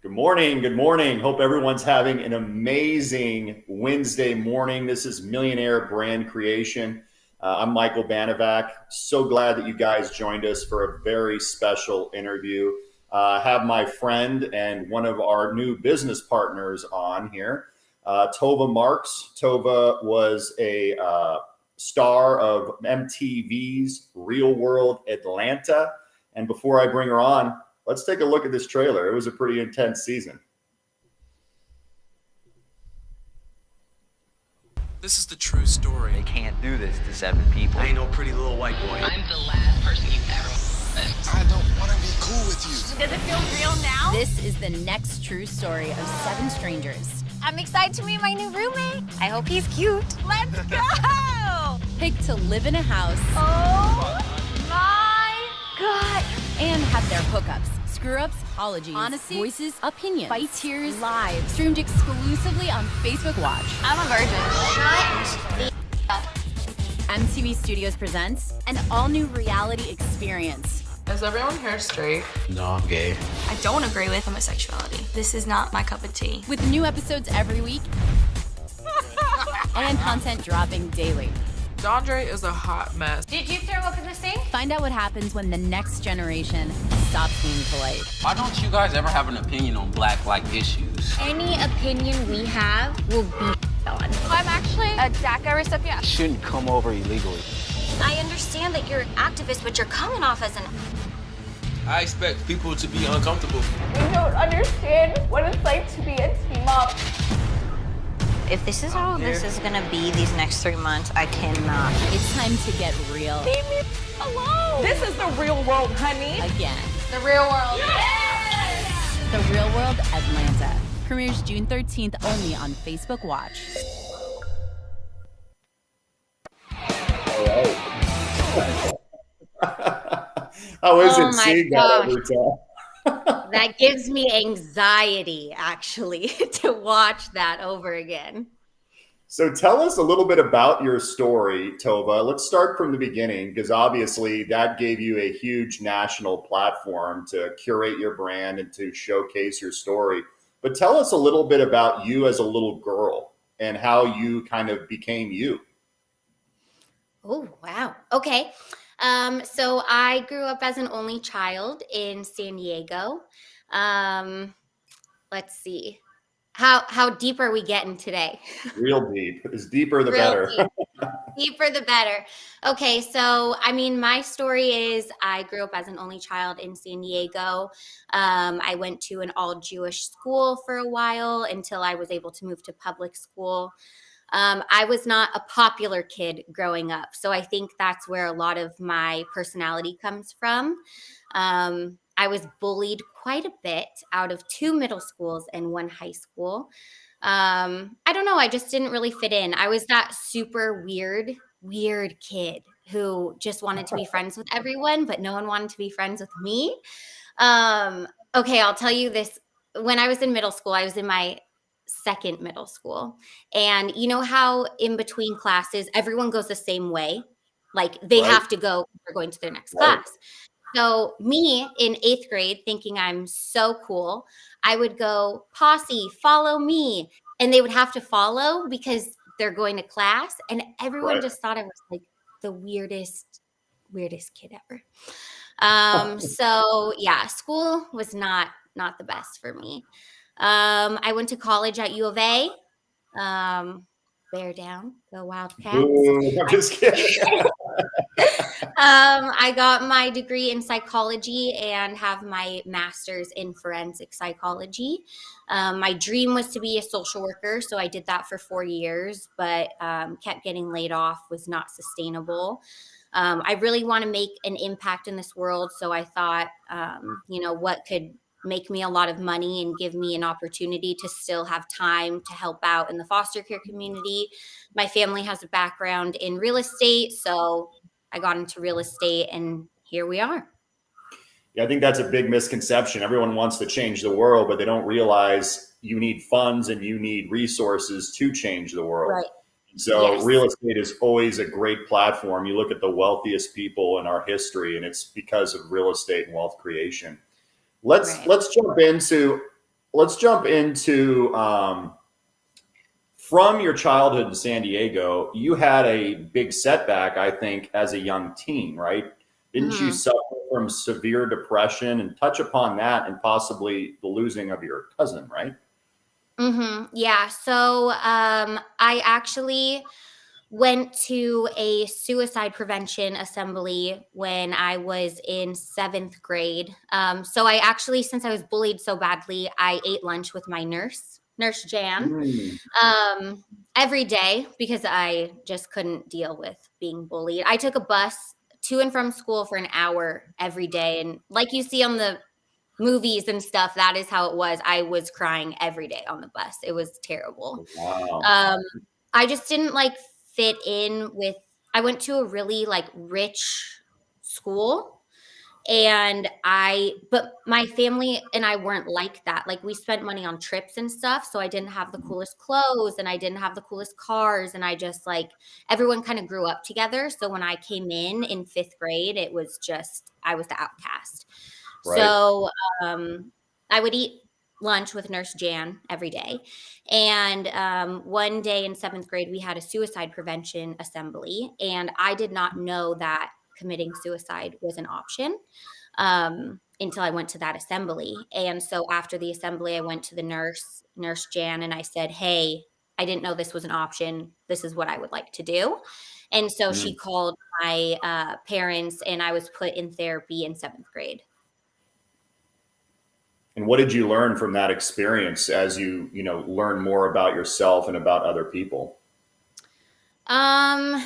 Good morning. Good morning. Hope everyone's having an amazing Wednesday morning. This is Millionaire Brand Creation. I'm Michael Banovac. So glad that you guys joined us for a very special interview. I have my friend and one of our new business partners on here, Tovah Marx. Tovah was a star of MTV's Real World Atlanta. And before I bring her on, let's take a look at this trailer. It was a pretty intense season. This is the true story. They can't do this to 7 people. I ain't no pretty little white boy. I'm the last person you've ever met. I don't want to be cool with you. Does it feel real now? This is the next true story of 7 strangers. I'm excited to meet my new roommate. I hope he's cute. Let's go! Picked to live in a house Oh my God. and have their hookups, screw-ups, apologies, honesty, voices, opinions, fight, tears, live, streamed exclusively on Facebook Watch. I'm a virgin. Shut the up. MTV Studios presents an all-new reality experience. Is everyone here straight? No, I'm gay. I don't agree with homosexuality. This is not my cup of tea. With new episodes every week and content dropping daily. Dondre is a hot mess. Did you throw up in the sink? Find out what happens when the next generation stops being polite. Why don't you guys ever have an opinion on black issues? Any opinion we have will be on. I'm actually a DACA recipient. Shouldn't come over illegally. I understand that you're an activist, but you're coming off as an... I expect people to be uncomfortable. You don't understand what it's like to be a team up. If this is how this is gonna be these next 3 months, I cannot. It's time to get real Leave me alone. This is the real world, honey. again. The real world. The Real World Atlanta premieres June 13th only on Facebook Watch. How is Oh it my seeing that gosh. every time? That gives me anxiety, actually, to watch that over again. So tell us a little bit about your story, Tovah. Let's start from the beginning, because obviously that gave you a huge national platform to curate your brand and to showcase your story. But tell us a little bit about you as a little girl and how you kind of became you. Oh, wow. Okay. So I grew up as an only child in San Diego. Let's see. How deep are we getting today? Real deep. As deeper, the Real better. deep. Deeper the better. Okay, so I mean, my story is I grew up as an only child in San Diego. I went to an all-Jewish school for a while until I was able to move to public school. I was not a popular kid growing up, so I think that's where a lot of my personality comes from. I was bullied quite a bit out of 2 middle schools and 1 high school. I don't know, I just didn't really fit in. I was that super weird kid who just wanted to be friends with everyone, but no one wanted to be friends with me. Okay, I'll tell you this. When I was in middle school, I was in my 2nd middle school. And you know how in between classes, everyone goes the same way? Like they Right. have to go, they're going to their next Right. class. So me in 8th grade, thinking I'm so cool, I would go, posse, follow me. And they would have to follow because they're going to class. And everyone Right. just thought I was like the weirdest kid ever. So yeah, school was not the best for me. I went to college at U of A. Bear down, go Wildcats. Ooh, I'm just kidding. I got my degree in psychology and have my master's in forensic psychology. My dream was to be a social worker, so I did that for 4 years, but kept getting laid off, was not sustainable. I really want to make an impact in this world, so I thought, what could make me a lot of money and give me an opportunity to still have time to help out in the foster care community. My family has a background in real estate, so I got into real estate and here we are. Yeah, I think that's a big misconception. Everyone wants to change the world, but they don't realize you need funds and you need resources to change the world. Right. So Yes. real estate is always a great platform. You look at the wealthiest people in our history, and it's because of real estate and wealth creation. Let's jump into let's jump into from your childhood in San Diego. You had a big setback, I think, as a young teen, right? Didn't you Mhm. suffer from severe depression, and touch upon that and possibly the losing of your cousin, right? Yeah. So I actually went to a suicide prevention assembly when I was in 7th grade. So I actually, since I was bullied so badly, I ate lunch with my Nurse Jan, Mm, um, every day because I just couldn't deal with being bullied. I took a bus to and from school for an hour every day. And like you see on the movies and stuff, that is how it was. I was crying every day on the bus. It was terrible. wow. Um, I just didn't like fit in with I went to a really like rich school, and but my family and I weren't like that. Like we spent money on trips and stuff, so I didn't have the coolest clothes and I didn't have the coolest cars, and I just like everyone kind of grew up together. So when I came in 5th grade, it was just I was the outcast. Right. So I would eat lunch with Nurse Jan every day. And one day in 7th grade, we had a suicide prevention assembly. And I did not know that committing suicide was an option until I went to that assembly. And so after the assembly, I went to the Nurse Jan, and I said, "Hey, I didn't know this was an option. This is what I would like to do." And so she Mm. called my parents, and I was put in therapy in 7th grade. And what did you learn from that experience as you learn more about yourself and about other people? Um,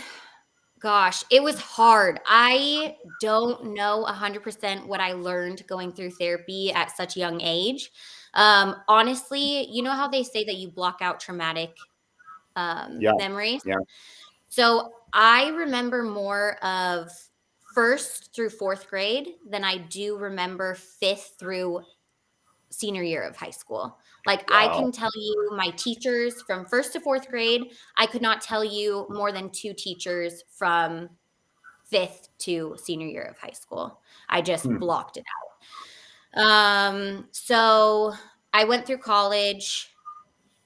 Gosh, it was hard. I don't know 100% what I learned going through therapy at such a young age. Honestly, you know how they say that you block out traumatic Yeah. memories? Yeah. So I remember more of 1st through 4th grade than I do remember 5th through senior year of high school. Like I Wow. can tell you my teachers from 1st to 4th grade. I could not tell you more than 2 teachers from 5th to senior year of high school. I just Hmm. blocked it out. So I went through college.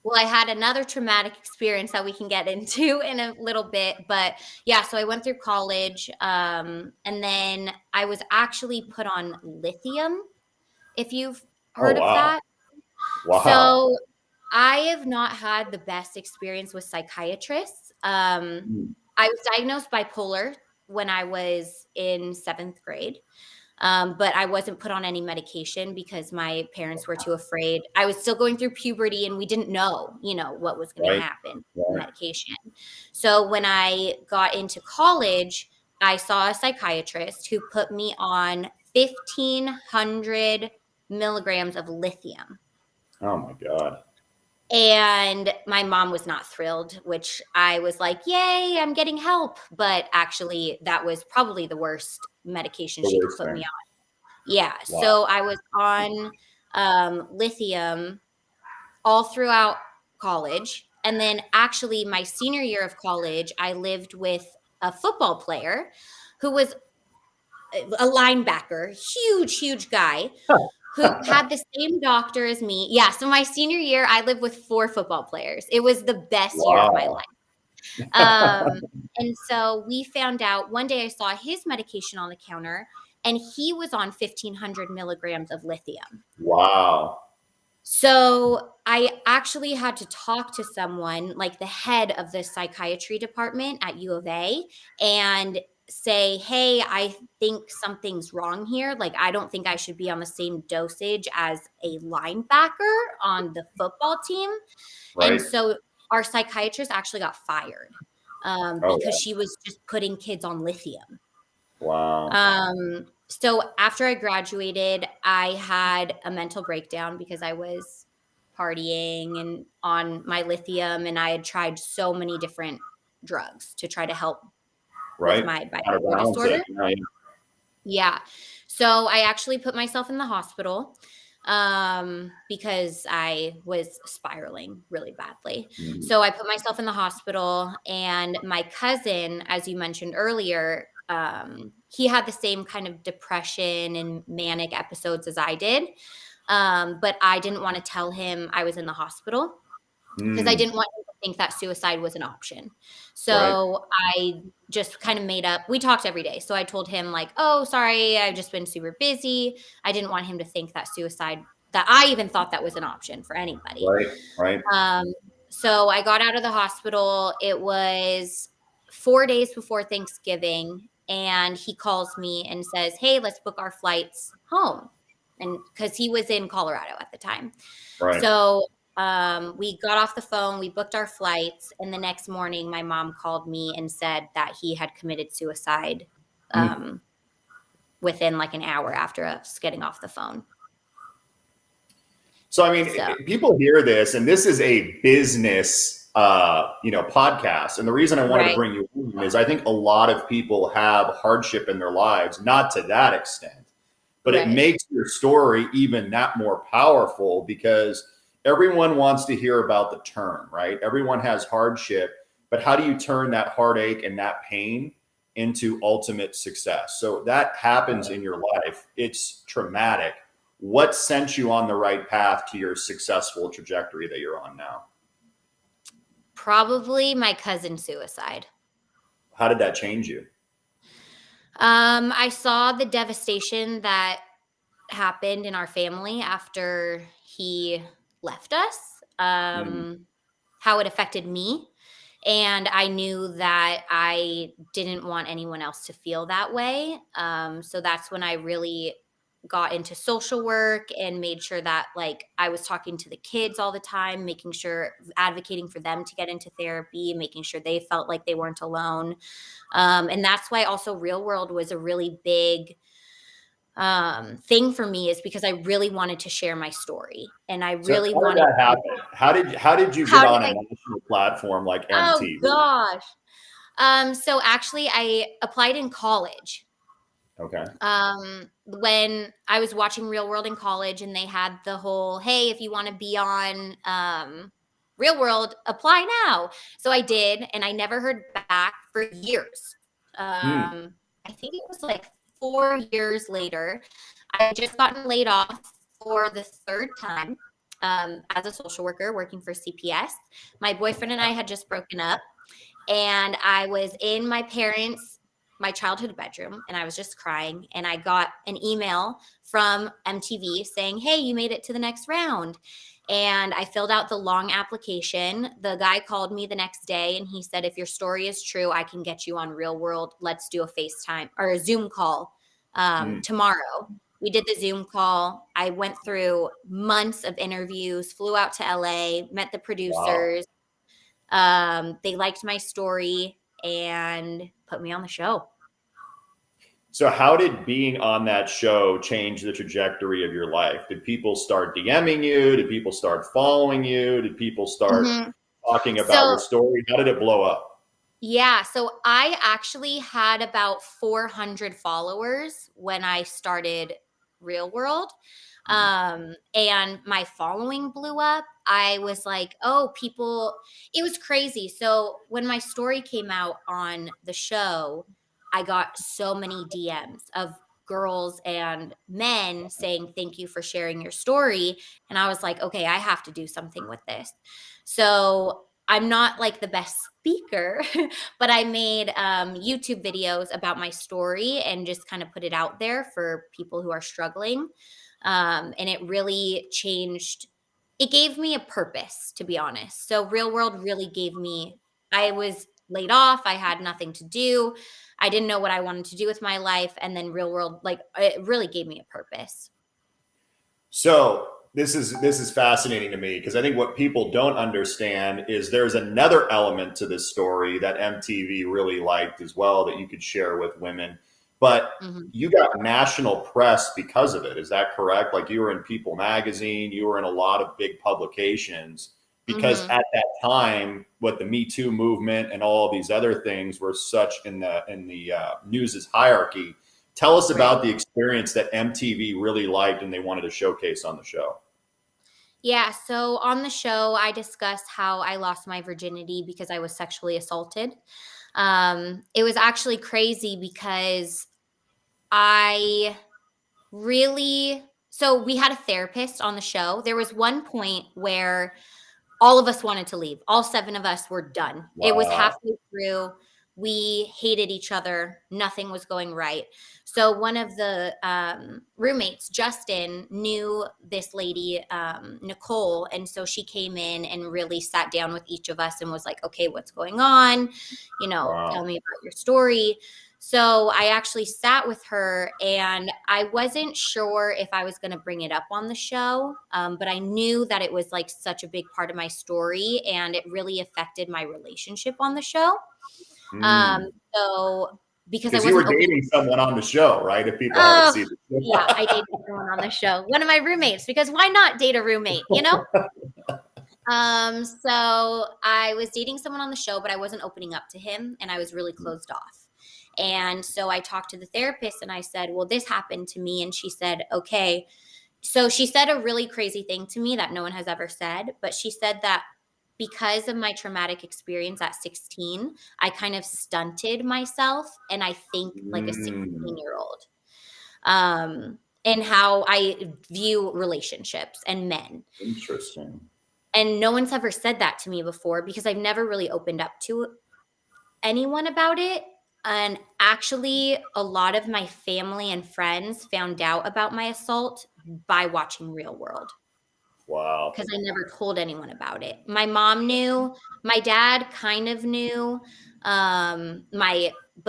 Well, I had another traumatic experience that we can get into in a little bit, but yeah, so I went through college, and then I was actually put on lithium, if you've Oh, heard of wow. that. Wow. So I have not had the best experience with psychiatrists. Mm. I was diagnosed bipolar when I was in 7th grade. But I wasn't put on any medication because my parents were too afraid. I was still going through puberty and we didn't know, what was going to Right. happen with Right. medication. So when I got into college, I saw a psychiatrist who put me on 1,500 milligrams of lithium. Oh my God. And my mom was not thrilled, which I was like, yay, I'm getting help. But actually, that was probably the worst medication The she could worst put me thing. on. Yeah, Wow. so I was on lithium all throughout college. And then actually, my senior year of college, I lived with a football player who was a linebacker, huge, huge guy who had the same doctor as me. Yeah, so my senior year, I lived with 4 football players. It was the best year of my Wow. life. Um, and so we found out one day I saw his medication on the counter, and he was on 1,500 milligrams of lithium. Wow. So I actually had to talk to someone, like the head of the psychiatry department at U of A, and say, hey, I think something's wrong here. Like, I don't think I should be on the same dosage as a linebacker on the football team. And Right. so our psychiatrist actually got fired Oh, because yeah. she was just putting kids on lithium. Wow. So after I graduated, I had a mental breakdown because I was partying and on my lithium, and I had tried so many different drugs to try to help with Right. my How to bipolar balance disorder. it. Yeah, yeah. Yeah. So I actually put myself in the hospital because I was spiraling really badly. Mhm. So I put myself in the hospital, and my cousin, as you mentioned earlier, he had the same kind of depression and manic episodes as I did. But I didn't want to tell him I was in the hospital because I didn't want him to think that suicide was an option. So I just kind of made up. We talked every day. So I told him like, oh, sorry, I've just been super busy. I didn't want him to think that that I even thought that was an option for anybody. Right. So I got out of the hospital. It was 4 days before Thanksgiving. And he calls me and says, hey, let's book our flights home. And because he was in Colorado at the time. Right. So we got off the phone, we booked our flights, and the next morning my mom called me and said that he had committed suicide within like an hour after us getting off the phone. So, I mean, people hear this, and this is a business, podcast. And the reason I wanted to bring you in is I think a lot of people have hardship in their lives, not to that extent, but it makes your story even that more powerful because everyone wants to hear about the turn, right? Everyone has hardship, but how do you turn that heartache and that pain into ultimate success? So that happens in your life. It's traumatic. What sent you on the right path to your successful trajectory that you're on now? Probably my cousin's suicide. How did that change you? I saw the devastation that happened in our family after he left us, how it affected me. And I knew that I didn't want anyone else to feel that way. So that's when I really got into social work and made sure that like I was talking to the kids all the time, making sure advocating for them to get into therapy, making sure they felt like they weren't alone. And that's why also Real World was a really big thing for me, is because I really wanted to share my story and I really wanted that happen. How did you get on a national platform like MTV? Oh gosh. So actually I applied in college. Okay. When I was watching Real World in college and they had the whole, hey, if you want to be on Real World, apply now. So I did, and I never heard back for years. I think it was like 4 years later. I had just gotten laid off for the third time as a social worker working for CPS. My boyfriend and I had just broken up, and I was in my childhood bedroom, and I was just crying, and I got an email from MTV saying, hey, you made it to the next round. And I filled out the long application. The guy called me the next day and he said, if your story is true, I can get you on Real World. Let's do a FaceTime or a Zoom call tomorrow. We did the Zoom call. I went through months of interviews, flew out to LA, met the producers. Wow. They liked my story and put me on the show. So how did being on that show change the trajectory of your life? Did people start DMing you? Did people start following you? Did people start talking about your story? How did it blow up? Yeah. So I actually had about 400 followers when I started Real World. And my following blew up. I was like, oh, it was crazy. So when my story came out on the show, I got so many DMs of girls and men saying, thank you for sharing your story. And I was like, okay, I have to do something with this. So I'm not like the best speaker, but I made YouTube videos about my story and just kind of put it out there for people who are struggling. And it really changed. It gave me a purpose, to be honest. So Real World really I was laid off. I had nothing to do. I didn't know what I wanted to do with my life. And then Real World, like, it really gave me a purpose. So this is fascinating to me because I think what people don't understand is there's another element to this story that MTV really liked as well that you could share with women. But you got national press because of it. Is that correct? Like you were in People magazine, you were in a lot of big publications because at that time, what the Me Too movement and all these other things were such in the news's hierarchy. Tell us about the experience that MTV really liked and they wanted to showcase on the show. Yeah, so on the show, I discussed how I lost my virginity because I was sexually assaulted. It was actually crazy because I really So we had a therapist on the show. There was one point where all of us wanted to leave. All 7 of us were done. It was Wow. halfway through. We hated each other. Nothing was going right. So one of the roommates, Justin, knew this lady, Nicole. And so she came in and really sat down with each of us and was like, okay, what's going on? Tell me about your story. So I actually sat with her, and I wasn't sure if I was going to bring it up on the show, but I knew that it was like such a big part of my story, and it really affected my relationship on the show. So because I you were wasn't dating someone on the show, right? If people haven't seen the show. Yeah, I dated someone on the show. One of my roommates, because why not date a roommate, So I was dating someone on the show, but I wasn't opening up to him, and I was really closed off. And so I talked to the therapist and I said, well, this happened to me. And she said, okay. So she said a really crazy thing to me that no one has ever said, but she said that because of my traumatic experience at 16, I kind of stunted myself, and I think like a 16-year-old, and how I view relationships and men. Interesting. And no one's ever said that to me before, because I've never really opened up to anyone about it. And actually, a lot of my family and friends found out about my assault by watching Real World. Wow. Because I never told anyone about it. My mom knew. My dad kind of knew. But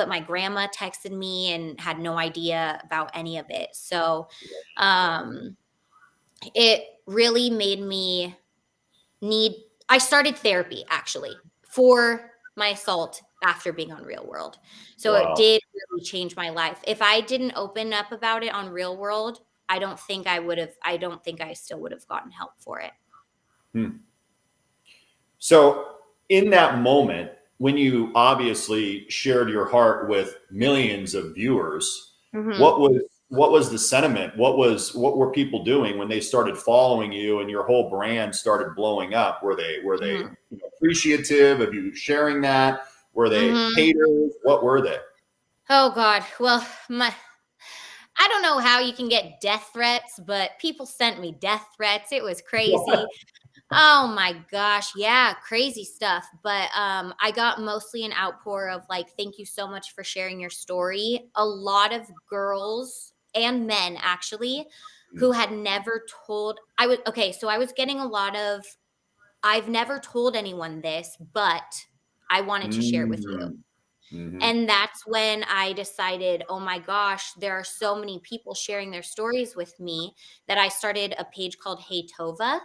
my grandma texted me and had no idea about any of it. So it really made me I started therapy, actually, for my assault after being on Real World. So It did really change my life. If I didn't open up about it on Real World, I don't think I still would have gotten help for it. So in that moment, when you obviously shared your heart with millions of viewers, what was the sentiment? What were people doing when they started following you and your whole brand started blowing up? Were they appreciative of you sharing that? Were they haters? What were they? Oh God. Well, I don't know how you can get death threats, but people sent me death threats. It was crazy. Oh my gosh. Yeah. Crazy stuff. But I got mostly an outpour of like, thank you so much for sharing your story. A lot of girls and men actually who had never told, so I was getting a lot of, I've never told anyone this, but I wanted to share it with you. And that's when I decided, oh my gosh, there are so many people sharing their stories with me that I started a page called Hey Tovah.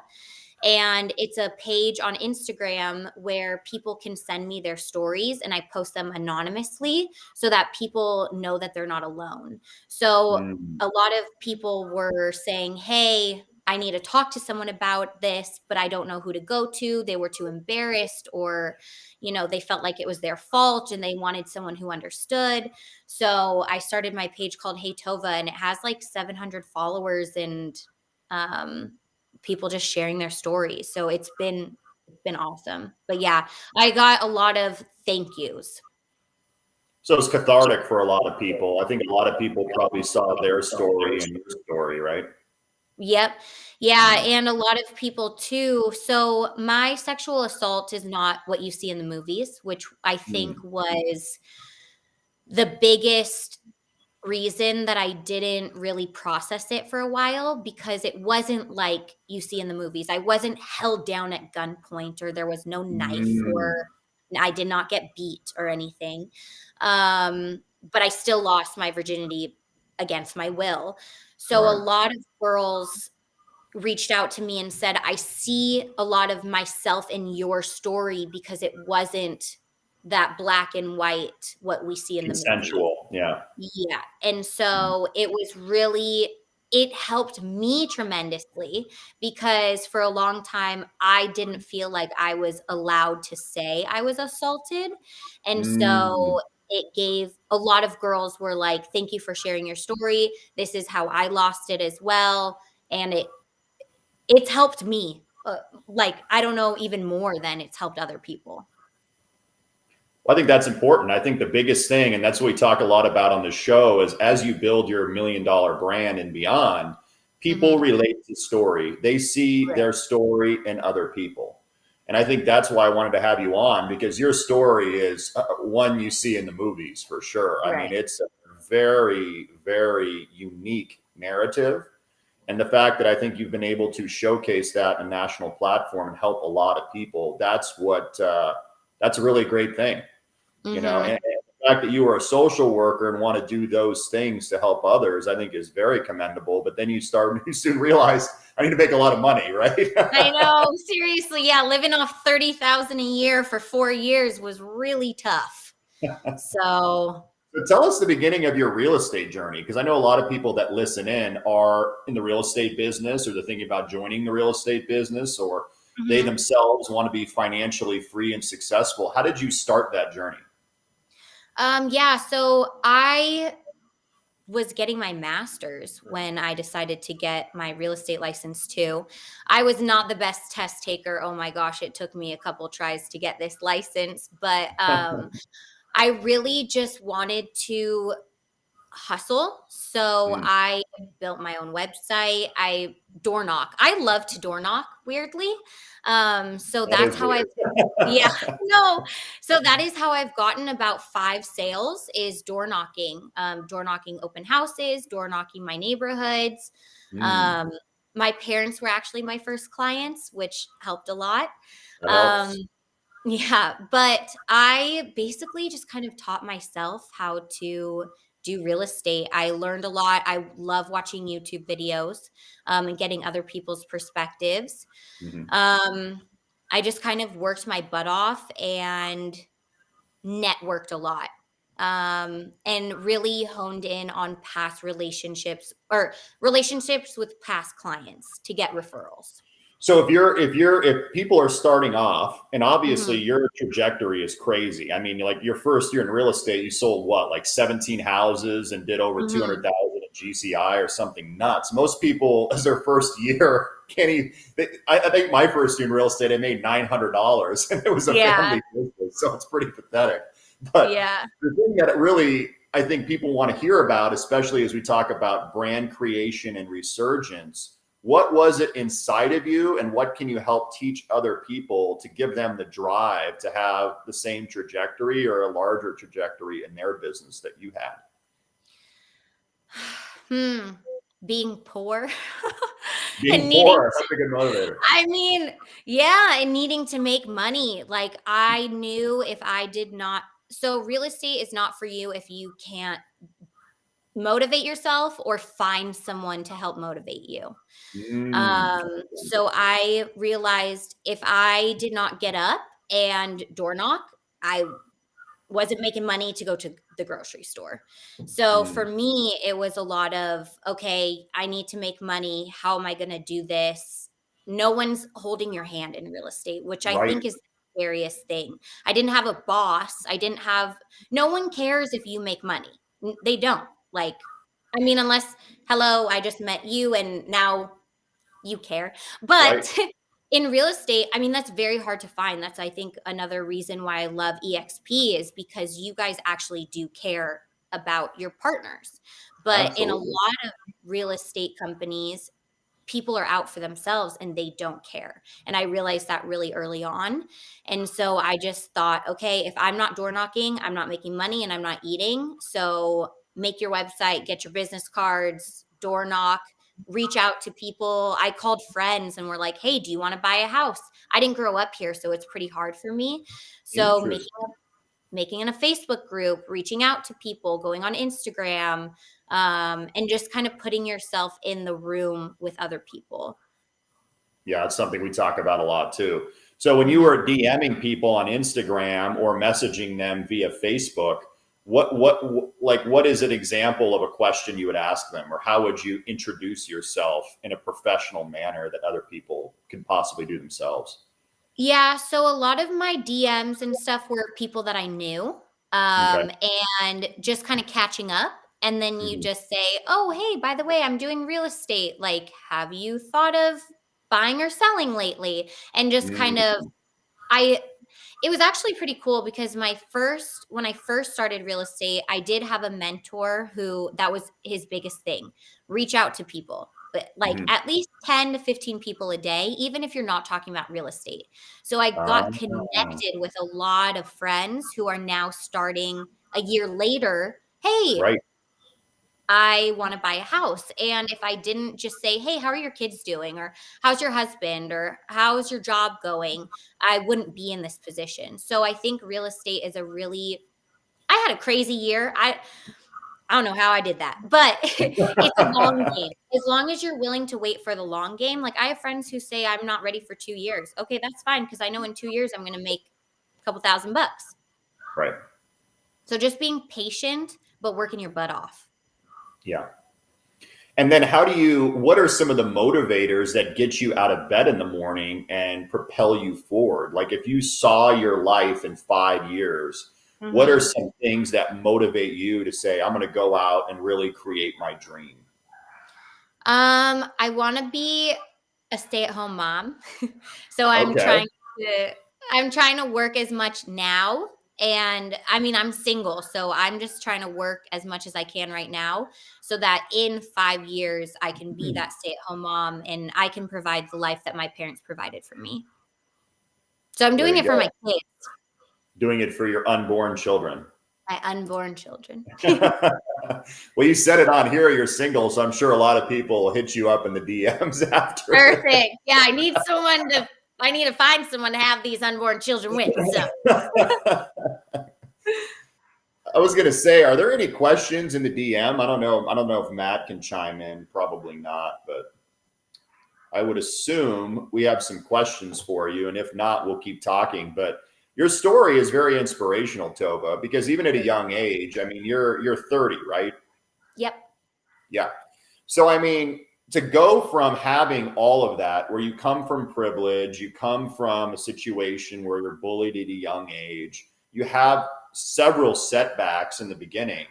And it's a page on Instagram where people can send me their stories, and I post them anonymously so that people know that they're not alone. So a lot of people were saying, hey, I need to talk to someone about this, but I don't know who to go to. They were too embarrassed, or, they felt like it was their fault and they wanted someone who understood. So I started my page called Hey Tovah, and it has like 700 followers and people just sharing their stories. So it's been awesome. But yeah, I got a lot of thank yous. So it's cathartic for a lot of people. I think a lot of people probably saw their story and your story, right? Yep. Yeah. And a lot of people too. So my sexual assault is not what you see in the movies, which I think was the biggest reason that I didn't really process it for a while, because it wasn't like you see in the movies. I wasn't held down at gunpoint, or there was no knife, or I did not get beat or anything. But I still lost my virginity against my will. So a lot of girls reached out to me and said, I see a lot of myself in your story, because it wasn't that black and white, what we see in the movie. Consensual. Yeah. Yeah. And so it helped me tremendously, because for a long time, I didn't feel like I was allowed to say I was assaulted. And so it gave a lot of girls were like, thank you for sharing your story. This is how I lost it as well. And it's helped me. I don't know, even more than it's helped other people. Well, I think that's important. I think the biggest thing, and that's what we talk a lot about on the show, is as you build your $1 million brand and beyond, People relate to story. They see their story in other people. And I think that's why I wanted to have you on, because your story is one you see in the movies for sure. I mean, it's a very, very unique narrative. And the fact that I think you've been able to showcase that on a national platform and help a lot of people, that's a really great thing, you know. And the fact that you were a social worker and want to do those things to help others, I think is very commendable. But then you soon realize I need to make a lot of money, right? I know, seriously. Yeah. Living off $30,000 a year for 4 years was really tough. So tell us the beginning of your real estate journey, because I know a lot of people that listen in are in the real estate business, or they're thinking about joining the real estate business, or they themselves want to be financially free and successful. How did you start that journey? Yeah, so I was getting my master's when I decided to get my real estate license too. I was not the best test taker. Oh my gosh, it took me a couple tries to get this license, but I really just wanted to hustle. So I built my own website. I door knock. I love to door knock, weirdly. So that's how I yeah, no. So that is how I've gotten about 5 sales, is door knocking open houses, door knocking my neighborhoods. My parents were actually my first clients, which helped a lot. Yeah, but I basically just kind of taught myself how to do real estate. I learned a lot. I love watching YouTube videos and getting other people's perspectives. I just kind of worked my butt off and networked a lot, and really honed in on past relationships, or relationships with past clients, to get referrals. So if people are starting off, and obviously your trajectory is crazy. I mean, like your first year in real estate, you sold what, like 17 houses and did over 200,000 at GCI or something nuts. Most people, as their first year, can't even. I think my first year in real estate, I made $900, and it was a family business, so it's pretty pathetic. But the thing that really, I think people want to hear about, especially as we talk about brand creation and resurgence. What was it inside of you, and what can you help teach other people to give them the drive to have the same trajectory or a larger trajectory in their business that you had? Being poor. Being poor, that's a good motivator. I mean, yeah, and needing to make money. Like, I knew if I did not, so real estate is not for you if you can't motivate yourself or find someone to help motivate you. So I realized if I did not get up and door knock, I wasn't making money to go to the grocery store. So for me, it was a lot of, okay, I need to make money. How am I going to do this? No one's holding your hand in real estate, which I think is the scariest thing. I didn't have a boss. No one cares if you make money. They don't. Like, I mean, unless, hello, I just met you and now you care. But in real estate, I mean, that's very hard to find. That's, I think, another reason why I love EXP, is because you guys actually do care about your partners. But in a lot of real estate companies, people are out for themselves and they don't care. And I realized that really early on. And so I just thought, okay, if I'm not door knocking, I'm not making money and I'm not eating. So make your website, get your business cards, door knock, reach out to people. I called friends and were like, hey, do you want to buy a house? I didn't grow up here, so it's pretty hard for me. So making a Facebook group, reaching out to people, going on Instagram, and just kind of putting yourself in the room with other people. Yeah, it's something we talk about a lot too. So when you were DMing people on Instagram or messaging them via Facebook, what is an example of a question you would ask them, or how would you introduce yourself in a professional manner that other people could possibly do themselves? Yeah, so a lot of my DMs and stuff were people that I knew, and just kind of catching up. And then you just say, oh, hey, by the way, I'm doing real estate. Like, have you thought of buying or selling lately? And just kind of, it was actually pretty cool, because when I first started real estate, I did have a mentor who, that was his biggest thing: reach out to people. but like at least 10 to 15 people a day, even if you're not talking about real estate. So I got connected with a lot of friends who are now starting a year later. Hey, Right. I want to buy a house. And if I didn't just say, hey, how are your kids doing? Or how's your husband? Or how's your job going? I wouldn't be in this position. So I think real estate is I had a crazy year. I don't know how I did that, but it's a long game. As long as you're willing to wait for the long game. Like I have friends who say I'm not ready for 2 years. Okay, that's fine because I know in 2 years I'm going to make a couple $1,000. Right. So just being patient, but working your butt off. Yeah. And then what are some of the motivators that get you out of bed in the morning and propel you forward? Like if you saw your life in 5 years, what are some things that motivate you to say, I'm going to go out and really create my dream? I want to be a stay-at-home mom. So I'm trying to work as much now. And I mean, I'm single, so I'm just trying to work as much as I can right now so that in 5 years I can be that stay-at-home mom and I can provide the life that my parents provided for me. So I'm doing it for my kids. Doing it for your unborn children. My unborn children. Well, you said it on here, you're single, so I'm sure a lot of people will hit you up in the DMs after. Perfect. Yeah, I need to find someone to have these unborn children with. So. I was going to say, are there any questions in the DM? I don't know if Matt can chime in. Probably not, but I would assume we have some questions for you. And if not, we'll keep talking. But your story is very inspirational, Tovah, because even at a young age, I mean, you're 30, right? Yep. Yeah. So, I mean, to go from having all of that, where you come from privilege, you come from a situation where you're bullied at a young age, you have several setbacks in the beginning.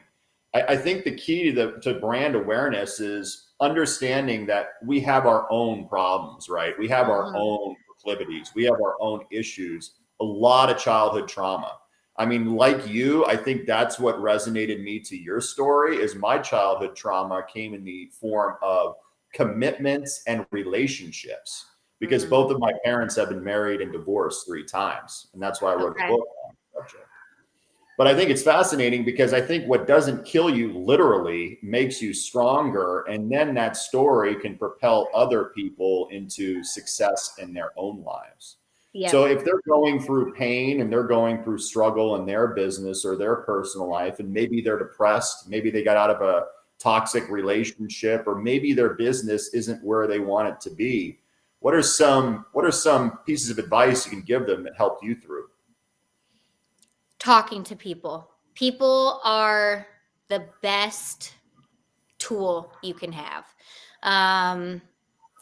I think the key to brand awareness is understanding that we have our own problems, right? We have our own proclivities. We have our own issues, a lot of childhood trauma. I mean, like you, I think that's what resonated me to your story is my childhood trauma came in the form of commitments and relationships because both of my parents have been married and divorced 3 times. And that's why I wrote the book on the subject. But I think it's fascinating because I think what doesn't kill you literally makes you stronger. And then that story can propel other people into success in their own lives. Yep. So if they're going through pain and they're going through struggle in their business or their personal life, and maybe they're depressed, maybe they got out of a toxic relationship, or maybe their business isn't where they want it to be, what are some pieces of advice you can give them that helped you through? Talking to people. People are the best tool you can have.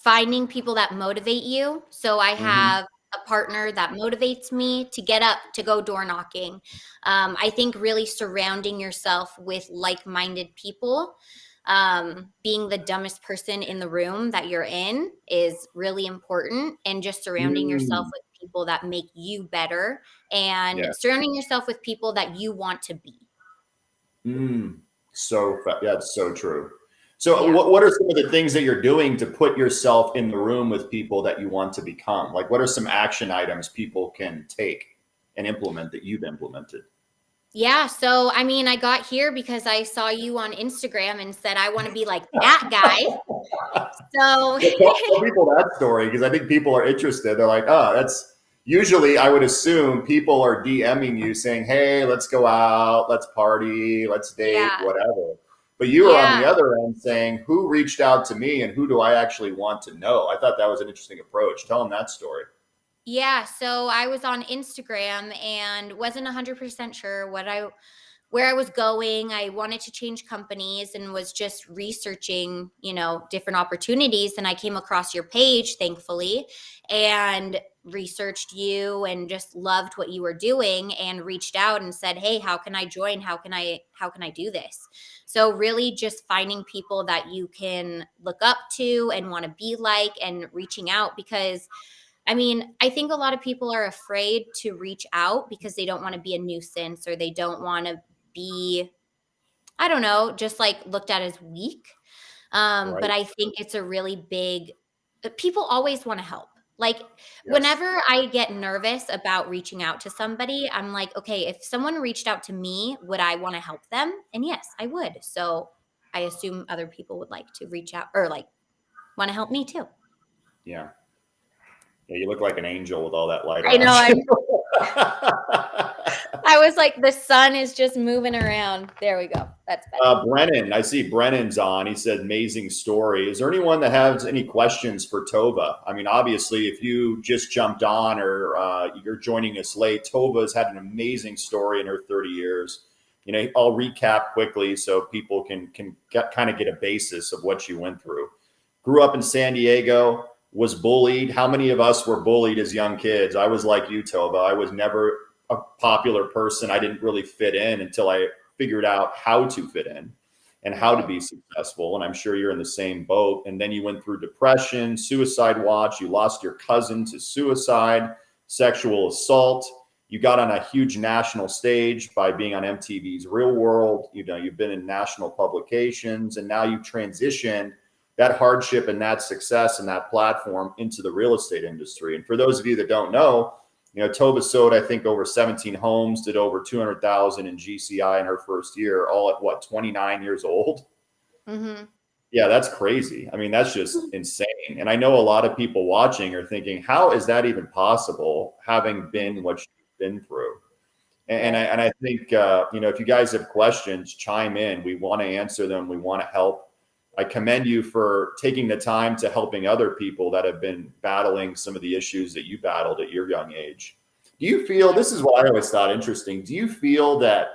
Finding people that motivate you. So I have a partner that motivates me to get up, to go door knocking. I think really surrounding yourself with like-minded people, being the dumbest person in the room that you're in is really important, and just surrounding yourself with people that make you better and surrounding yourself with people that you want to be. That's so true. So what are some of the things that you're doing to put yourself in the room with people that you want to become? Like, what are some action items people can take and implement that you've implemented? Yeah. So, I mean, I got here because I saw you on Instagram and said, I want to be like that guy. So tell people that story, because I think people are interested. They're like, oh, that's usually, I would assume people are DMing you saying, hey, let's go out, let's party, let's date, whatever. But you were on the other end saying, who reached out to me and who do I actually want to know? I thought that was an interesting approach. Tell them that story. Yeah, so I was on Instagram and wasn't 100% sure where I was going. I wanted to change companies and was just researching, different opportunities. And I came across your page, thankfully, and researched you and just loved what you were doing and reached out and said, hey, how can I join? How can I do this? So really just finding people that you can look up to and want to be like and reaching out, because I mean, I think a lot of people are afraid to reach out because they don't want to be a nuisance, or they don't want to be, I don't know, just like looked at as weak. Right. But I think it's a really big, people always want to help. Like Yes. whenever I get nervous about reaching out to somebody, I'm like, okay, if someone reached out to me, would I want to help them? And yes, I would. So I assume other people would like to reach out or like want to help me too. Yeah. Yeah. You look like an angel with all that light I know. around you. I was like, the sun is just moving around. There we go. That's better. Brennan, I see Brennan's on. He said, amazing story. Is there anyone that has any questions for Tovah? I mean, obviously, if you just jumped on or you're joining us late, Tovah's had an amazing story in her 30 years. You know, I'll recap quickly so people can kind of get a basis of what you went through. Grew up in San Diego, was bullied. How many of us were bullied as young kids? I was like you, Tovah. I was never a popular person. I didn't really fit in until I figured out how to fit in and how to be successful. And I'm sure you're in the same boat. And then you went through depression, suicide watch. You lost your cousin to suicide, sexual assault. You got on a huge national stage by being on MTV's Real World. You know, you've been in national publications, and now you've transitioned that hardship and that success and that platform into the real estate industry. And for those of you that don't know, you know, Tovah sold, I think, over 17 homes, did over 200,000 in GCI in her first year, all at what, 29 years old? Mm-hmm. Yeah, that's crazy. I mean, that's just insane. And I know a lot of people watching are thinking, how is that even possible, having been what you've been through? And I think, you know, if you guys have questions, chime in. We want to answer them. We want to help. I commend you for taking the time to helping other people that have been battling some of the issues that you battled at your young age. Do you feel, this is what I always thought interesting, do you feel that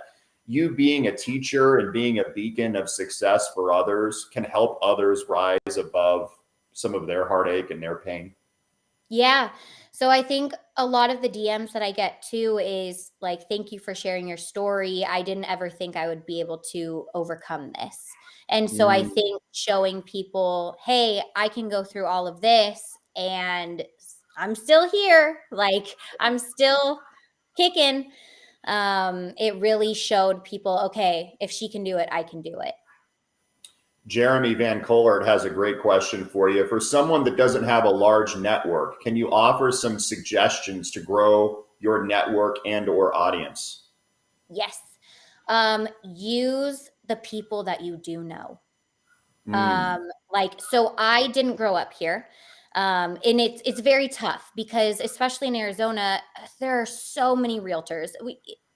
you being a teacher and being a beacon of success for others can help others rise above some of their heartache and their pain? Yeah. So I think a lot of the DMs that I get too is like, thank you for sharing your story. I didn't ever think I would be able to overcome this. And so I think showing people, hey, I can go through all of this and I'm still here. Like I'm still kicking. It really showed people, okay, if she can do it, I can do it. Jeremy Van Collard has a great question for you. For someone that doesn't have a large network, can you offer some suggestions to grow your network and or audience? Yes. Use the people that you do know. Like, so I didn't grow up here. And it's very tough because especially in Arizona, there are so many realtors.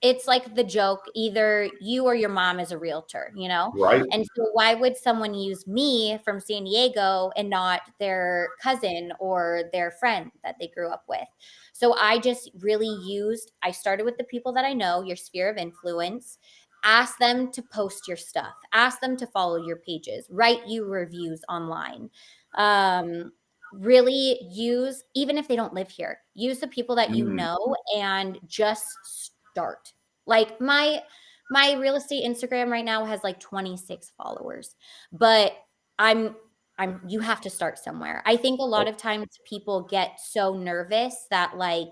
It's like the joke, either you or your mom is a realtor, you know? Right. And so why would someone use me from San Diego and not their cousin or their friend that they grew up with? So I just really I started with the people that I know, your sphere of influence. Ask them to post your stuff. Ask them to follow your pages. Write you reviews online. Really use, even if they don't live here, use the people that you know and just start. Like my real estate Instagram right now has like 26 followers, but you have to start somewhere. I think a lot of times people get so nervous that like,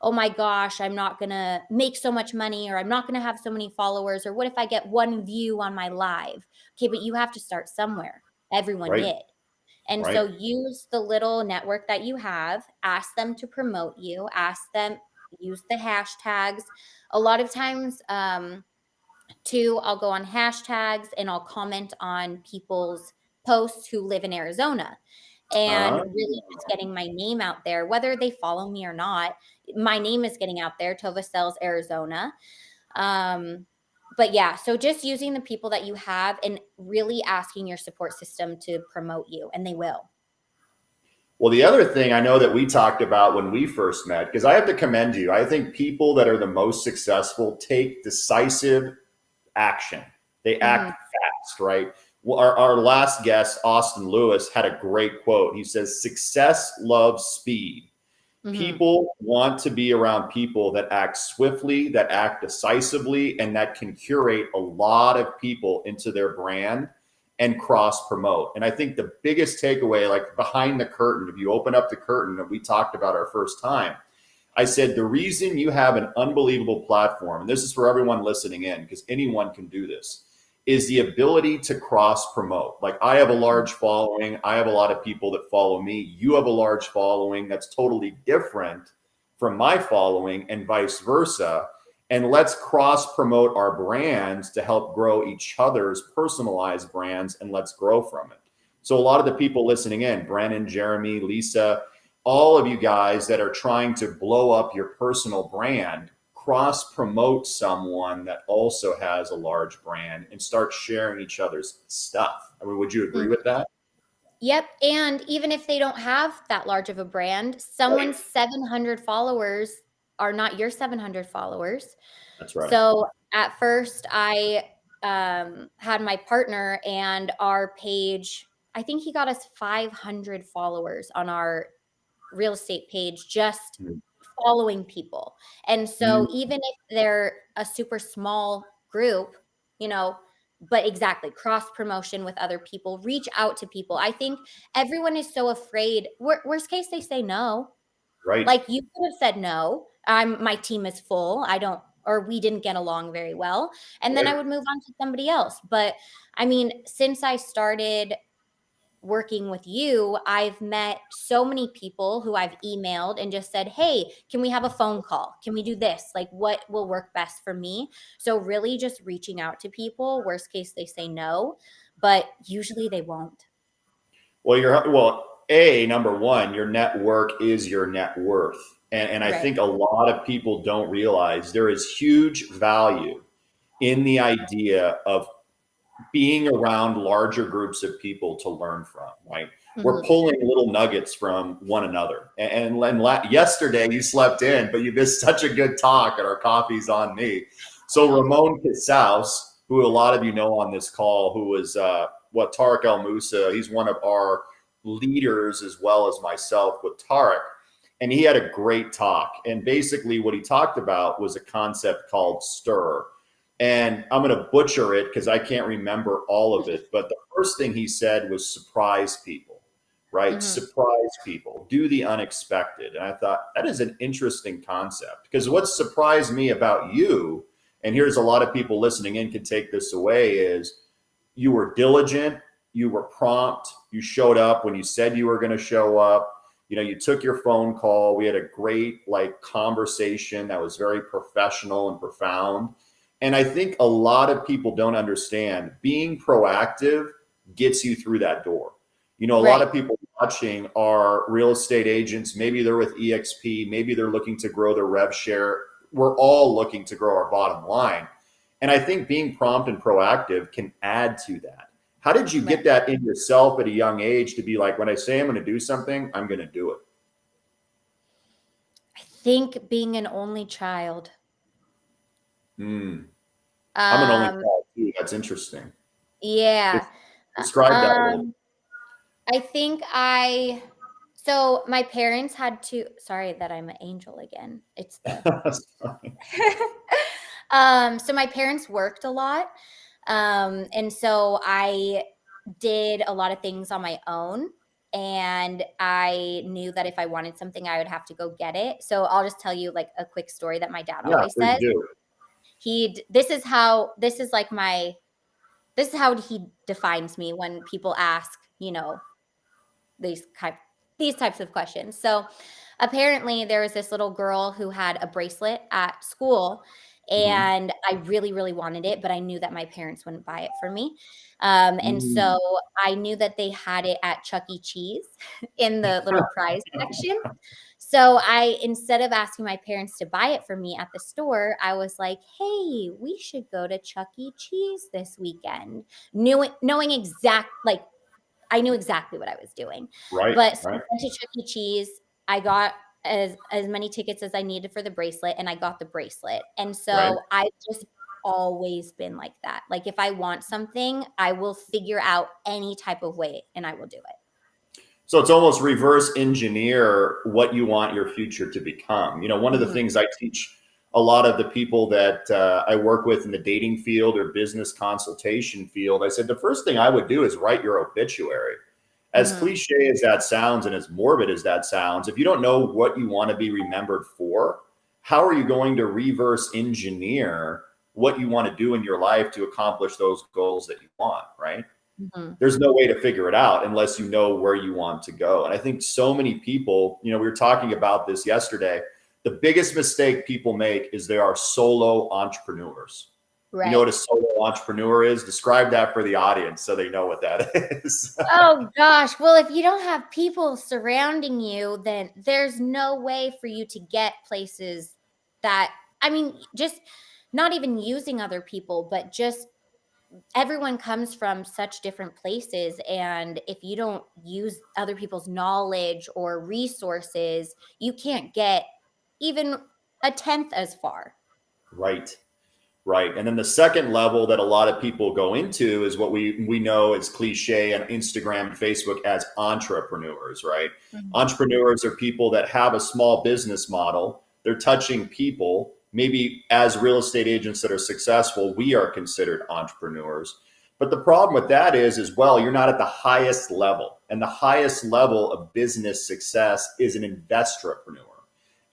oh my gosh, I'm not going to make so much money, or I'm not going to have so many followers, or what if I get one view on my live? Okay, but you have to start somewhere. Everyone did. And so use the little network that you have, ask them to promote you, ask them, use the hashtags. A lot of times, too, I'll go on hashtags and I'll comment on people's posts who live in Arizona. And really just getting my name out there, whether they follow me or not, my name is getting out there. Tovah Sells Arizona. But yeah, so just using the people that you have and really asking your support system to promote you, and they will. Well, the other thing I know that we talked about when we first met, because I have to commend you, I think people that are the most successful take decisive action. They act fast, right? Well, our last guest, Austin Lewis, had a great quote. He says, success loves speed. People want to be around people that act swiftly, that act decisively, and that can curate a lot of people into their brand and cross promote. And I think the biggest takeaway, like behind the curtain, if you open up the curtain that we talked about our first time, I said, the reason you have an unbelievable platform, and this is for everyone listening in, because anyone can do this, is the ability to cross promote. Like I have a large following. I have a lot of people that follow me. You have a large following that's totally different from my following and vice versa. And let's cross promote our brands to help grow each other's personalized brands, and let's grow from it. So a lot of the people listening in, Brandon, Jeremy, Lisa, all of you guys that are trying to blow up your personal brand, cross promote someone that also has a large brand and start sharing each other's stuff. I mean, would you agree with that? Yep. And even if they don't have that large of a brand, someone's 700 followers are not your 700 followers. That's right. So at first I had my partner, and our page, I think he got us 500 followers on our real estate page, just following people. And so even if they're a super small group, but exactly, cross promotion with other people, reach out to people. I think everyone is so afraid. Worst case, they say no. Right. Like you could have said no. My team is full. Or we didn't get along very well. And then I would move on to somebody else. But I mean, since I started working with you, I've met so many people who I've emailed and just said, hey, can we have a phone call? Can we do this? Like, what will work best for me? So really just reaching out to people. Worst case, they say no, but usually they won't. Number one, your network is your net worth. And I think a lot of people don't realize there is huge value in the idea of being around larger groups of people to learn from, right? We're pulling little nuggets from one another. And yesterday you slept in, but you missed such a good talk at our Coffee's on Me. So Ramon Casaus, who a lot of you know on this call, who was Tarek El Moussa, he's one of our leaders as well as myself with Tarek. And he had a great talk. And basically what he talked about was a concept called STIR. And I'm going to butcher it because I can't remember all of it. But the first thing he said was surprise people, right? Surprise people, do the unexpected. And I thought that is an interesting concept, because what surprised me about you, and here's a lot of people listening in can take this away, is you were diligent, you were prompt, you showed up when you said you were going to show up. You took your phone call. We had a great conversation that was very professional and profound. And I think a lot of people don't understand being proactive gets you through that door. A lot of people watching are real estate agents. Maybe they're with EXP. Maybe they're looking to grow their rev share. We're all looking to grow our bottom line. And I think being prompt and proactive can add to that. How did you get that in yourself at a young age to be like, when I say I'm going to do something, I'm going to do it? I think being an only child. I'm an only child too. That's interesting. Yeah. Describe that a little. I think so my parents had to, sorry that I'm an angel again. It's the, so my parents worked a lot. And so I did a lot of things on my own, and I knew that if I wanted something, I would have to go get it. So I'll just tell you a quick story that my dad always says. This is how he defines me when people ask, these types of questions. So apparently there was this little girl who had a bracelet at school, and I really, really wanted it, but I knew that my parents wouldn't buy it for me. And so I knew that they had it at Chuck E. Cheese in the little prize section. So instead of asking my parents to buy it for me at the store, I was like, hey, we should go to Chuck E. Cheese this weekend. I knew exactly what I was doing. Right. But so I went to Chuck E. Cheese. I got as many tickets as I needed for the bracelet, and I got the bracelet. And so I've just always been like that. Like if I want something, I will figure out any type of way and I will do it. So it's almost reverse engineer what you want your future to become. One of the things I teach a lot of the people that I work with in the dating field or business consultation field, I said, the first thing I would do is write your obituary. As cliche as that sounds and as morbid as that sounds, if you don't know what you want to be remembered for, how are you going to reverse engineer what you want to do in your life to accomplish those goals that you want, right? Mm-hmm. There's no way to figure it out unless you know where you want to go. And I think so many people, we were talking about this yesterday. The biggest mistake people make is they are solo entrepreneurs. Right. You know what a solo entrepreneur is? Describe that for the audience so they know what that is. Oh gosh. Well, if you don't have people surrounding you, then there's no way for you to get places that, I mean, just not even using other people, but just everyone comes from such different places. And if you don't use other people's knowledge or resources, you can't get even a tenth as far. Right. Right. And then the second level that a lot of people go into is what we know is cliche on Instagram and Facebook as entrepreneurs, right? Mm-hmm. Entrepreneurs are people that have a small business model. They're touching people. Maybe as real estate agents that are successful, we are considered entrepreneurs. But the problem with that is well, you're not at the highest level. And the highest level of business success is an investorpreneur.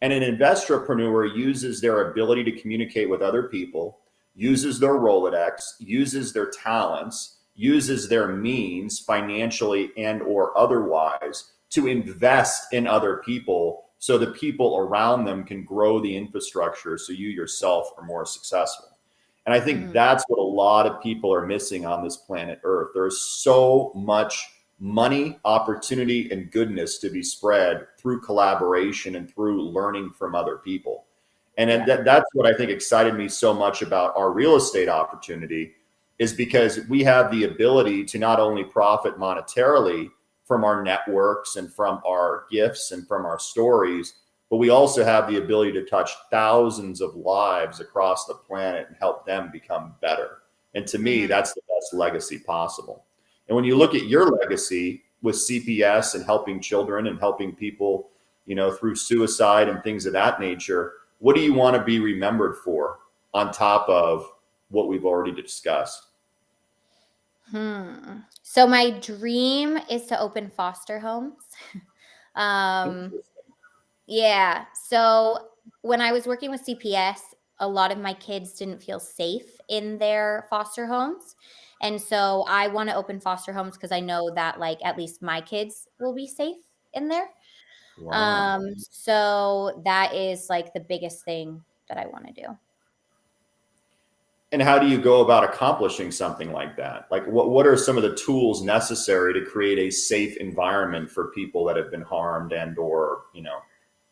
And an investorpreneur uses their ability to communicate with other people, uses their Rolodex, uses their talents, uses their means financially and or otherwise to invest in other people so the people around them can grow the infrastructure so you yourself are more successful. And I think that's what a lot of people are missing on this planet Earth. There's so much money, opportunity, and goodness to be spread through collaboration and through learning from other people. And that's what I think excited me so much about our real estate opportunity is because we have the ability to not only profit monetarily from our networks and from our gifts and from our stories, but we also have the ability to touch thousands of lives across the planet and help them become better. And to me, that's the best legacy possible. And when you look at your legacy with CPS and helping children and helping people, through suicide and things of that nature, what do you want to be remembered for on top of what we've already discussed? So my dream is to open foster homes. Yeah. So when I was working with CPS, a lot of my kids didn't feel safe in their foster homes. And so I want to open foster homes because I know that at least my kids will be safe in there. Wow. So that is the biggest thing that I want to do. And how do you go about accomplishing something like that? What are some of the tools necessary to create a safe environment for people that have been harmed and or,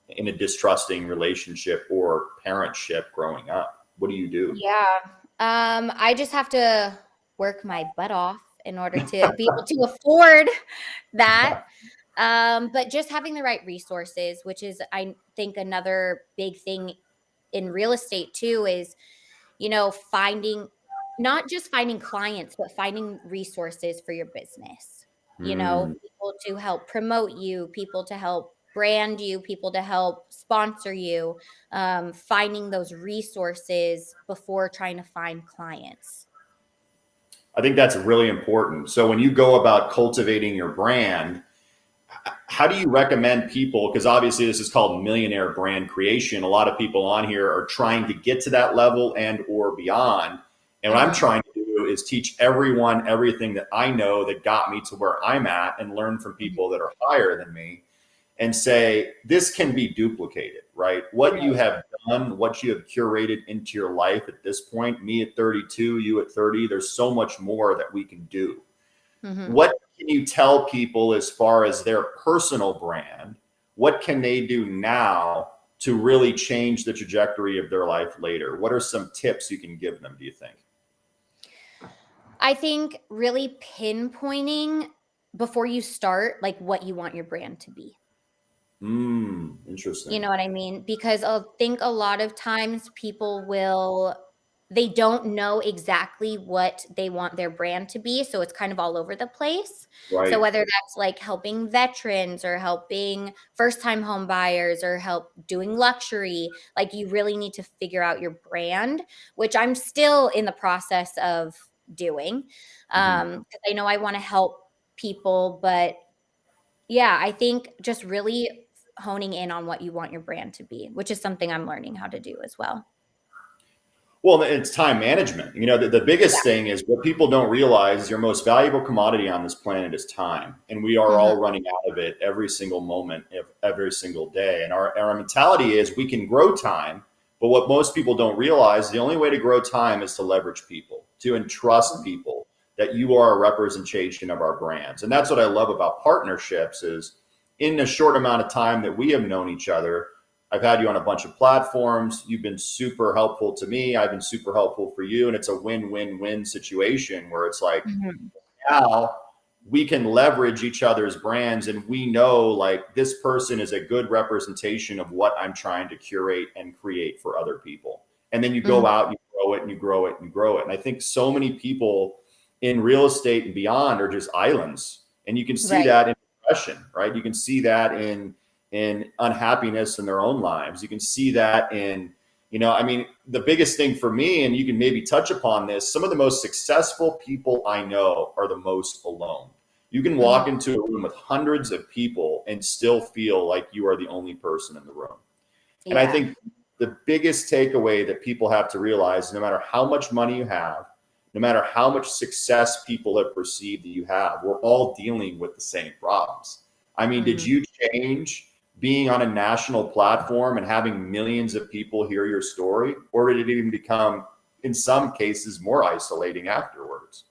in a distrusting relationship or parentship growing up? What do you do? Yeah. I just have to work my butt off in order to be able to afford that. But just having the right resources, which is, I think, another big thing in real estate too, is, not just finding clients, but finding resources for your business. People to help promote you, people to help brand you, people to help sponsor you, finding those resources before trying to find clients. I think that's really important. So when you go about cultivating your brand, how do you recommend people, because obviously this is called millionaire brand creation. A lot of people on here are trying to get to that level and or beyond. And what I'm trying to do is teach everyone everything that I know that got me to where I'm at and learn from people that are higher than me and say, this can be duplicated, right? What you have done, what you have curated into your life at this point, me at 32, you at 30, there's so much more that we can do. What can you tell people as far as their personal brand? What can they do now to really change the trajectory of their life later? What are some tips you can give them, do you think? I think really pinpointing before you start, what you want your brand to be. Interesting. You know what I mean? Because I think a lot of times they don't know exactly what they want their brand to be. So it's kind of all over the place. Right. So whether that's helping veterans or helping first-time home buyers or help doing luxury, you really need to figure out your brand, which I'm still in the process of doing. Because I know I want to help people, but yeah, I think just really honing in on what you want your brand to be, which is something I'm learning how to do as well. Well, it's time management. You know, the biggest thing is what people don't realize, your most valuable commodity on this planet is time. And we are all running out of it every single moment of every single day. And our mentality is we can grow time. But what most people don't realize, the only way to grow time is to leverage people, to entrust people that you are a representation of our brands. And that's what I love about partnerships is in a short amount of time that we have known each other, I've had you on a bunch of platforms. You've been super helpful to me. I've been super helpful for you. And it's a win-win-win situation where it's like, now we can leverage each other's brands and we know like this person is a good representation of what I'm trying to curate and create for other people. And then you go out, you grow it and you grow it and you grow it. And I think so many people in real estate and beyond are just islands. And you can see that in depression, right? You can see that in unhappiness in their own lives. You can see that in, you know, I mean, the biggest thing for me, and you can maybe touch upon this, some of the most successful people I know are the most alone. You can walk into a room with hundreds of people and still feel like you are the only person in the room. And I think the biggest takeaway that people have to realize, no matter how much money you have, no matter how much success people have perceived that you have, we're all dealing with the same problems. I mean, did you change being on a national platform and having millions of people hear your story? Or did it even become, in some cases, more isolating afterwards?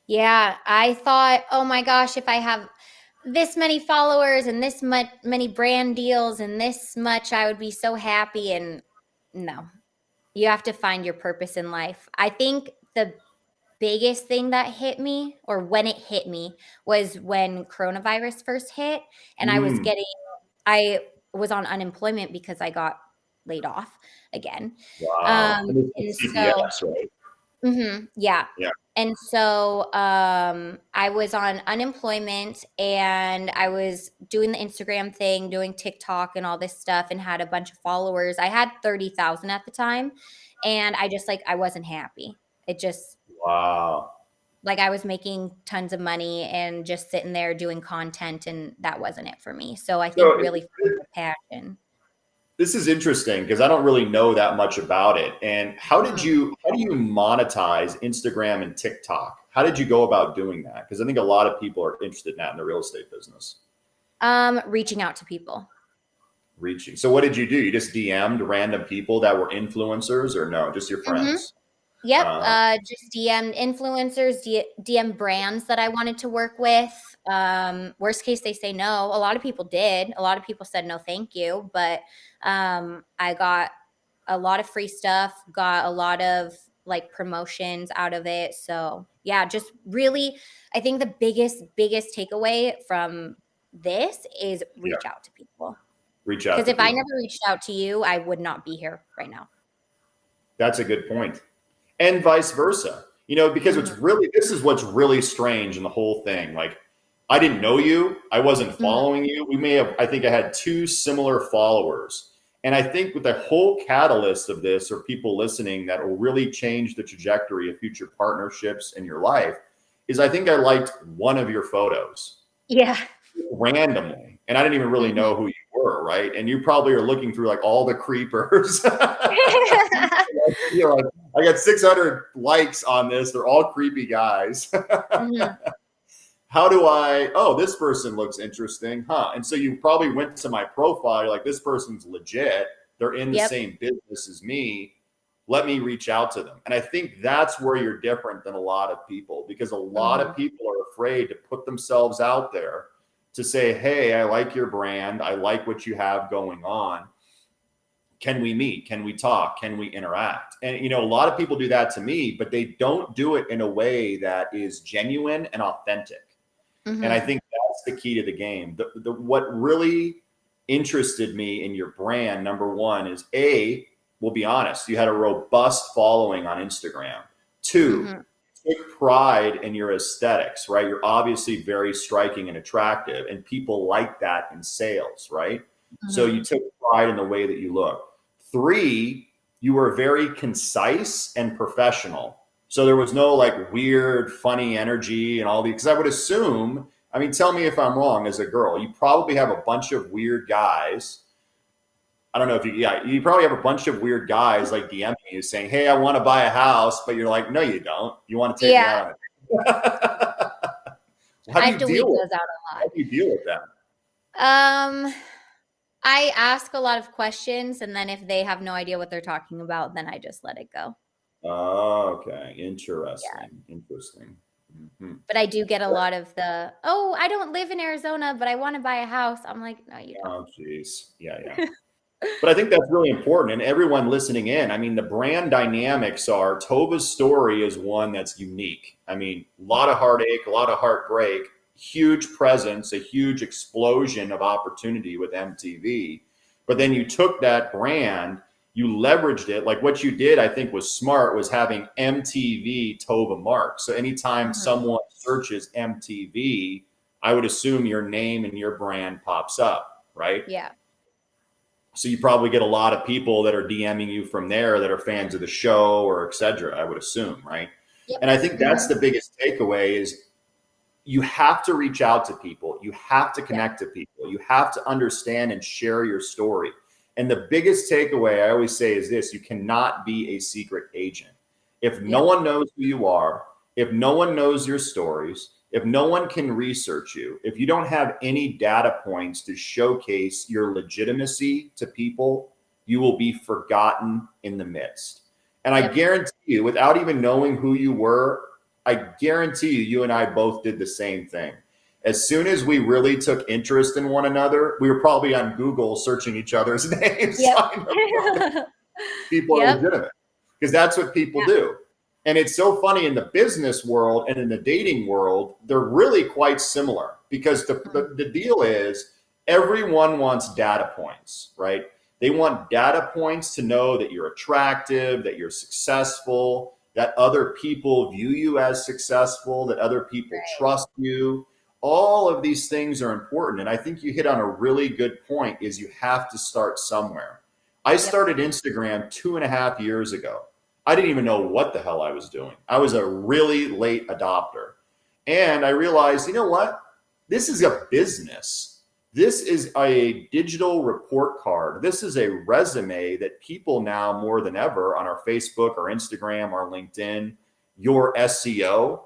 Yeah, I thought, oh my gosh, if I have this many followers and this many brand deals and this much, I would be so happy. And no, you have to find your purpose in life. I think the biggest thing that hit me, or when it hit me, was when coronavirus first hit and I was on unemployment because I got laid off again. Wow. And And it's so, CPS, right? yeah. Yeah. And so I was on unemployment and I was doing the Instagram thing, doing TikTok and all this stuff, and had a bunch of followers. I had 30,000 at the time. And I wasn't happy. It just, Wow. like, I was making tons of money and just sitting there doing content, and that wasn't it for me. So I think So really finding a passion. this is interesting because I don't really know that much about it. And how do you monetize Instagram and TikTok? How did you go about doing that? Because I think a lot of people are interested in that in the real estate business. Reaching out to people. So what did you do? You just DM'd random people that were influencers, or no, just your friends? Yep. Just DM influencers, DM brands that I wanted to work with. Worst case, they say no. A lot of people did. A lot of people said no, thank you. But I got a lot of free stuff, got a lot of like promotions out of it. So yeah, just really, I think the biggest takeaway from this is reach out to people. Reach out. Because if I never reached out to you, I would not be here right now. That's a good point. And vice versa, you know, because this is what's really strange in the whole thing. Like, I didn't know you. I wasn't following you. I think I had 2 similar followers. And I think with the whole catalyst of this, or people listening that will really change the trajectory of future partnerships in your life, is I think I liked one of your photos. Yeah. Randomly. And I didn't even really know who you were, right? And you probably are looking through like all the creepers. You're like, I got 600 likes on this. They're all creepy guys. How do this person looks interesting, huh? And so you probably went to my profile. You're like, this person's legit. They're in the same business as me. Let me reach out to them. And I think that's where you're different than a lot of people, because a lot of people are afraid to put themselves out there to say, hey, I like your brand. I like what you have going on. Can we meet? Can we talk? Can we interact? And, you know, a lot of people do that to me, but they don't do it in a way that is genuine and authentic. And I think that's the key to the game. What really interested me in your brand, number one, is we'll be honest, you had a robust following on Instagram. 2, take pride in your aesthetics, right? You're obviously very striking and attractive, and people like that in sales, right? So you took pride in the way that you look. 3, you were very concise and professional. So there was no like weird, funny energy and all because I would assume, I mean, tell me if I'm wrong as a girl, you probably have a bunch of weird guys I don't know if you probably have a bunch of weird guys like DMing you saying, hey, I want to buy a house, but you're like, no, you don't. You want to take me out on it. I have to weed those out a lot. How do you deal with that? I ask a lot of questions, and then if they have no idea what they're talking about, then I just let it go. Oh, okay. Interesting. Mm-hmm. But I do get a lot of I don't live in Arizona, but I want to buy a house. I'm like, no, you don't. Oh, geez. Yeah. But I think that's really important. And everyone listening in, I mean, the brand dynamics are Tovah's story is one that's unique. I mean, a lot of heartache, a lot of heartbreak, huge presence, a huge explosion of opportunity with MTV. But then you took that brand, you leveraged it. Like what you did, I think was smart, was having MTV Tovah Marx. So anytime someone searches MTV, I would assume your name and your brand pops up, right? Yeah. So you probably get a lot of people that are DMing you from there that are fans of the show or et cetera, I would assume, right? Yep. And I think that's the biggest takeaway is you have to reach out to people. You have to connect to people. You have to understand and share your story. And the biggest takeaway I always say is this: you cannot be a secret agent. If no one knows who you are, if no one knows your stories, if no one can research you, if you don't have any data points to showcase your legitimacy to people, you will be forgotten in the midst. And I guarantee you, without even knowing who you were, I guarantee you and I both did the same thing. As soon as we really took interest in one another, we were probably on Google searching each other's names. People are legitimate, because that's what people do. And it's so funny, in the business world and in the dating world, they're really quite similar, because the deal is everyone wants data points, right? They want data points to know that you're attractive, that you're successful, that other people view you as successful, that other people trust you. All of these things are important. And I think you hit on a really good point, is you have to start somewhere. I started Instagram 2.5 years ago. I didn't even know what the hell I was doing. I was a really late adopter. And I realized, you know what? This is a business. This is a digital report card. This is a resume that people now more than ever on our Facebook or Instagram or LinkedIn, your SEO,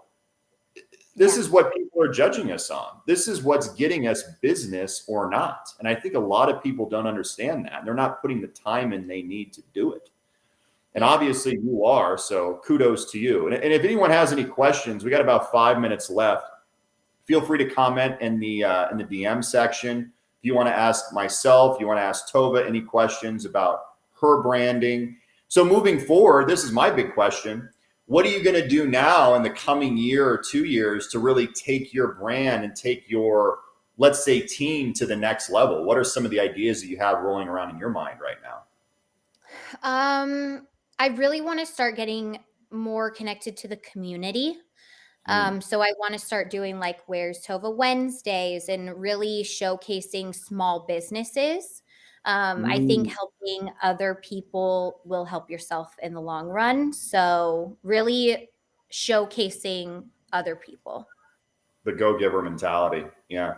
this is what people are judging us on. This is what's getting us business or not. And I think a lot of people don't understand that. They're not putting the time in they need to do it. And obviously you are, so kudos to you. And if anyone has any questions, we got about 5 minutes left. Feel free to comment in the DM section. If you want to ask myself, you want to ask Tovah any questions about her branding. So moving forward, this is my big question. What are you going to do now in the coming year or 2 years to really take your brand and take your, let's say, team to the next level? What are some of the ideas that you have rolling around in your mind right now? I really want to start getting more connected to the community. So I want to start doing like Where's Tovah Wednesdays and really showcasing small businesses. I think helping other people will help yourself in the long run. So really showcasing other people. The go-giver mentality. Yeah.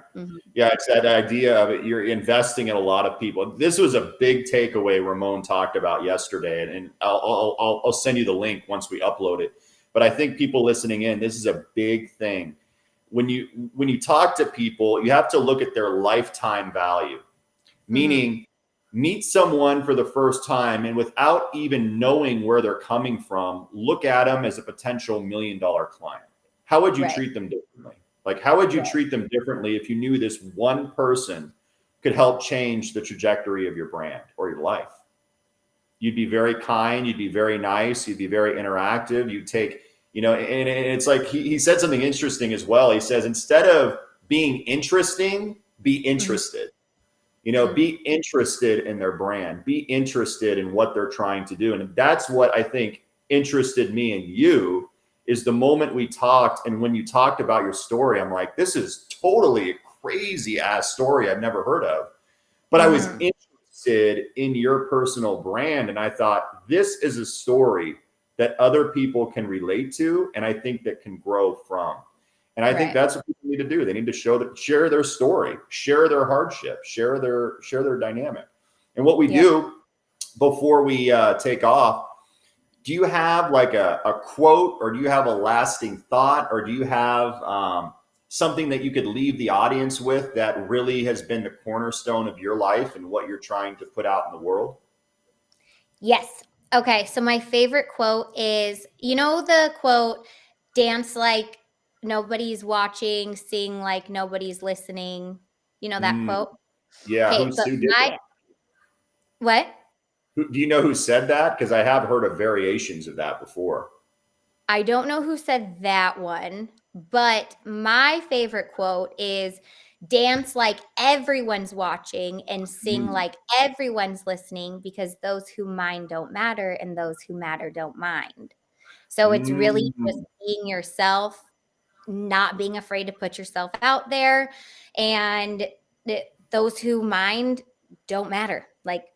Yeah. It's that idea of it. You're investing in a lot of people. This was a big takeaway Ramon talked about yesterday, and I'll send you the link once we upload it. But I think people listening in, this is a big thing. When you talk to people, you have to look at their lifetime value, meaning meet someone for the first time, and without even knowing where they're coming from, look at them as a potential $1 million client. How would you treat them differently? Like, how would you treat them differently if you knew this one person could help change the trajectory of your brand or your life? You'd be very kind. You'd be very nice. You'd be very interactive. You'd take, and it's like he said something interesting as well. He says, instead of being interesting, be interested. Be interested in their brand. Be interested in what they're trying to do. And that's what I think interested me in you. Is the moment we talked, and when you talked about your story, I'm like, this is totally a crazy ass story I've never heard of. But I was interested in your personal brand, and I thought, this is a story that other people can relate to, and I think that can grow from. And I think that's what people need to do. They need to share their story, share their hardship, share their dynamic. And what we do before we take off, do you have like a quote, or do you have a lasting thought, or do you have something that you could leave the audience with that really has been the cornerstone of your life and what you're trying to put out in the world? Yes. Okay. So my favorite quote is, the quote, dance like nobody's watching, sing like nobody's listening. You know that quote? Yeah. Okay. Who But did that? what? Do you know who said that? Because I have heard of variations of that before. I don't know who said that one, but my favorite quote is, dance like everyone's watching and sing like everyone's listening, because those who mind don't matter and those who matter don't mind. So it's really just being yourself, not being afraid to put yourself out there, and those who mind don't matter. Like,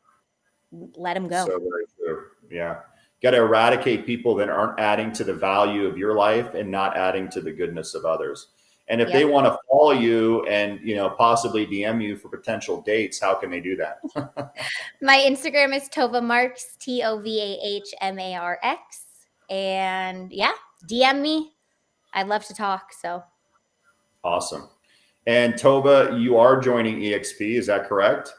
let them go. So very true. Yeah. Got to eradicate people that aren't adding to the value of your life and not adding to the goodness of others. And if they want to follow you and, possibly DM you for potential dates, how can they do that? My Instagram is Tovah Marx, TOVAHMARX. And yeah, DM me. I'd love to talk. So Awesome. And Tovah, you are joining EXP, is that correct?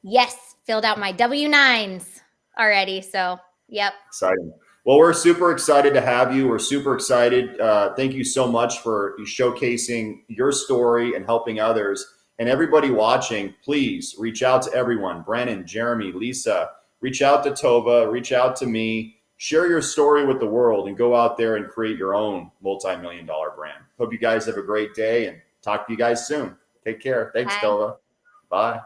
yes, filled out my W-9s already. So yep. Exciting. Well, we're super excited to have you. We're super excited. Thank you so much for showcasing your story and helping others. And everybody watching, please reach out to everyone. Brandon, Jeremy, Lisa, reach out to Tovah, reach out to me. Share your story with the world and go out there and create your own multi-million-dollar brand. Hope you guys have a great day and talk to you guys soon. Take care. Thanks, Bye. Tovah. Bye.